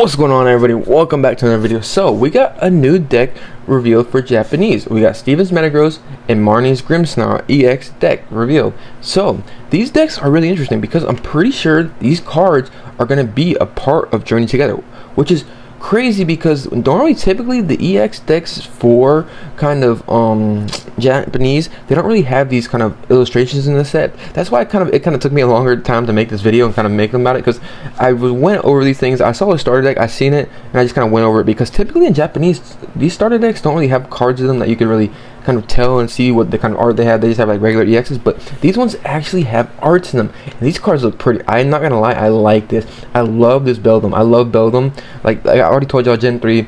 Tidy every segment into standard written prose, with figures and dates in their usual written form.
What's going on, everybody? Welcome back to another video. So we got a new deck revealed for Japanese. We got Steven's Metagross and Marnie's Grimmsnarl EX deck revealed. So these decks are really interesting because I'm pretty sure these cards are going to be a part of Journey Together, which is crazy because normally typically the EX decks for kind of Japanese, they don't really have these kind of illustrations in the set. That's why it kind of took me a longer time to make this video and kind of make them about it, because I went over these things. I saw a starter deck, I seen it, and I just kind of went over it because typically in Japanese these starter decks don't really have cards in them that you can really kind of tell and see what the kind of art they have. They just have like regular EXs, but these ones actually have arts in them, and these cards look pretty. I'm not gonna lie, I like this. I love this Beldum. I love Beldum. Like I already told y'all, Gen 3,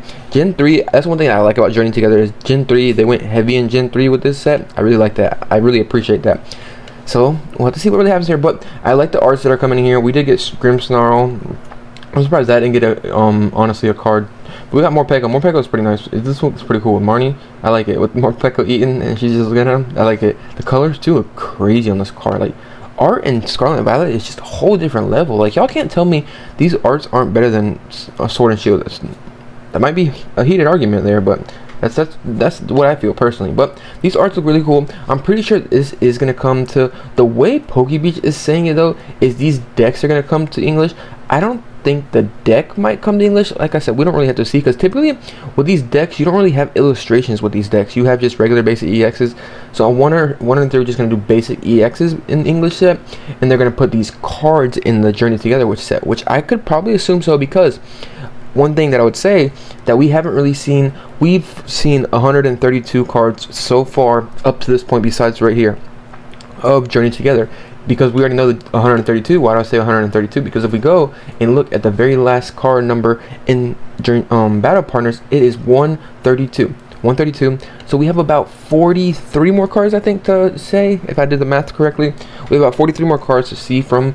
that's one thing I like about Journey Together is Gen 3. They went heavy in Gen 3 with this set. I really like that. I really appreciate that. So we'll have to see what really happens here, but I like the arts that are coming in here. We did get Grimmsnarl. I'm surprised I didn't get honestly a card. But we got Morpeko. Morpeko is pretty nice. This looks pretty cool with Marnie. I like it with Morpeko eating and she's just looking at him. I like it. The colors too look crazy on this card. Like art in Scarlet and Violet is just a whole different level. Like y'all can't tell me these arts aren't better than Sword and Shield. That might be a heated argument there, but that's what I feel personally. But these arts look really cool. I'm pretty sure this is gonna come to, the way PokeBeach is saying it though, is these decks are gonna come to English. I don't think the deck might come to English. Like I said, we don't really have to see, because typically with these decks you don't really have illustrations with these decks. You have just regular basic EXs. So I wonder if they're just gonna do basic EXs in English set, and they're gonna put these cards in the Journey Together which I could probably assume so, because one thing that I would say that we haven't really seen, we've seen 132 cards so far up to this point, besides right here of Journey Together, because we already know the 132. Why do I say 132? Because if we go and look at the very last card number in Battle Partners, it is 132. So we have about 43 more cards, I think, to say, if I did the math correctly. We have about 43 more cards to see from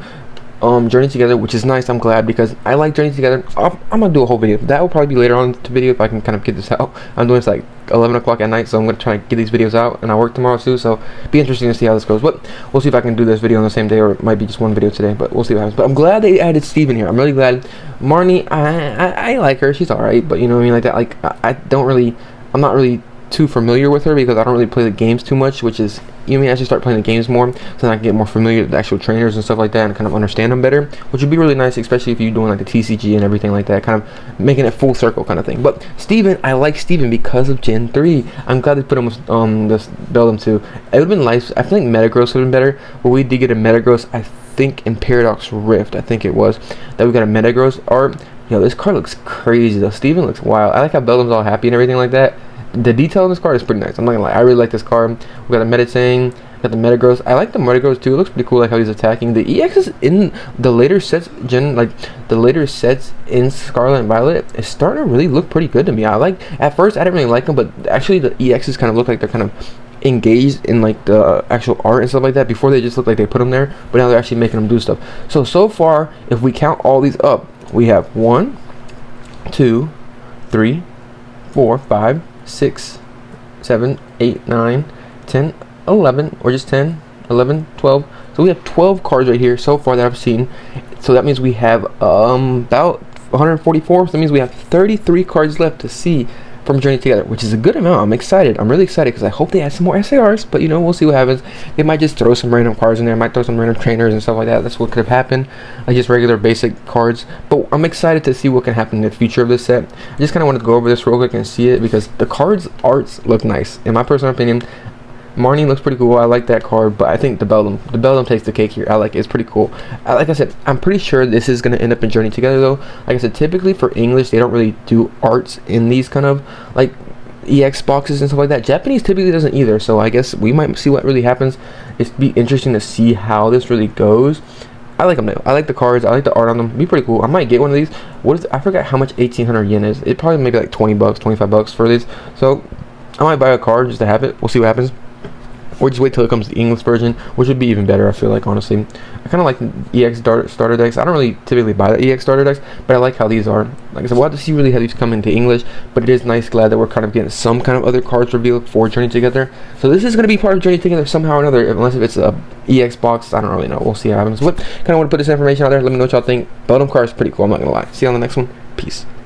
Journey Together, which is nice. I'm glad, because I like Journey Together. I'm gonna do a whole video. That will probably be later on to video if I can kind of get this out. I'm doing this like 11 o'clock at night, so I'm gonna try to get these videos out, and I work tomorrow too, so be interesting to see how this goes. But we'll see if I can do this video on the same day, or it might be just one video today, but we'll see what happens. But I'm glad they added Steven here. I'm really glad. Marnie, I like her. She's alright, but you know what I mean, like that. Like I'm not really too familiar with her because I don't really play the games too much, which is, you mean, I should start playing the games more so then I can get more familiar with the actual trainers and stuff like that and kind of understand them better, which would be really nice, especially if you're doing like the TCG and everything like that, kind of making it full circle kind of thing. But Steven, I like Steven because of Gen 3. I'm glad they put him with this Beldum too. It would have been nice. I think Metagross would have been better, but we did get a Metagross, I think in Paradox Rift, I think it was, that we got a Metagross art. Yo, this card looks crazy though. Steven looks wild. I like how Beldum's all happy and everything like that. The detail on this card is pretty nice. I'm not gonna lie, I really like this card. We got a Meditang, got the Metagross. I like the Metagross too. It looks pretty cool, like how he's attacking. The EXs in the later sets, in Scarlet and Violet, is starting to really look pretty good to me. At first I didn't really like them, but actually the EXs kind of look like they're kind of engaged in like the actual art and stuff like that. Before they just looked like they put them there, but now they're actually making them do stuff. So far, if we count all these up, we have 1, 2, 3, 4, 5, 6, 7, 8, 9, 10, 11, or just 10, 11, 12. So we have 12 cards right here so far that I've seen. So that means we have about 144. So that means we have 33 cards left to see from Journey Together, which is a good amount. I'm excited. I'm really excited because I hope they add some more SARs, but you know, we'll see what happens. They might just throw some random cards in there, might throw some random trainers and stuff like that. That's what could have happened, like just regular basic cards. But I'm excited to see what can happen in the future of this set. I just kind of wanted to go over this real quick and see it because the cards arts look nice. In my personal opinion, Marnie looks pretty cool. I like that card, but I think the Beldum takes the cake here. I like it. It's pretty cool. Like I said, I'm pretty sure this is going to end up in Journey Together though. Like I said, typically for English, they don't really do arts in these kind of like EX boxes and stuff like that. Japanese typically doesn't either, so I guess we might see what really happens. It's be interesting to see how this really goes. I like them though. I like the cards. I like the art on them. It'd be pretty cool. I might get one of these. I forgot how much 1,800 yen is. It probably maybe like 20 bucks, 25 bucks for these. So I might buy a card just to have it. We'll see what happens. Or just wait till it comes to the English version, which would be even better, I feel like, honestly. I kind of like EX starter decks. I don't really typically buy the EX starter decks, but I like how these are. Like I said, we'll have to see really how these come into English, but it is nice, glad that we're kind of getting some kind of other cards revealed for Journey Together. So this is going to be part of Journey Together somehow or another, unless if it's a EX box. I don't really know. We'll see how happens. But kind of want to put this information out there. Let me know what y'all think. Beldum card is pretty cool, I'm not going to lie. See you on the next one. Peace.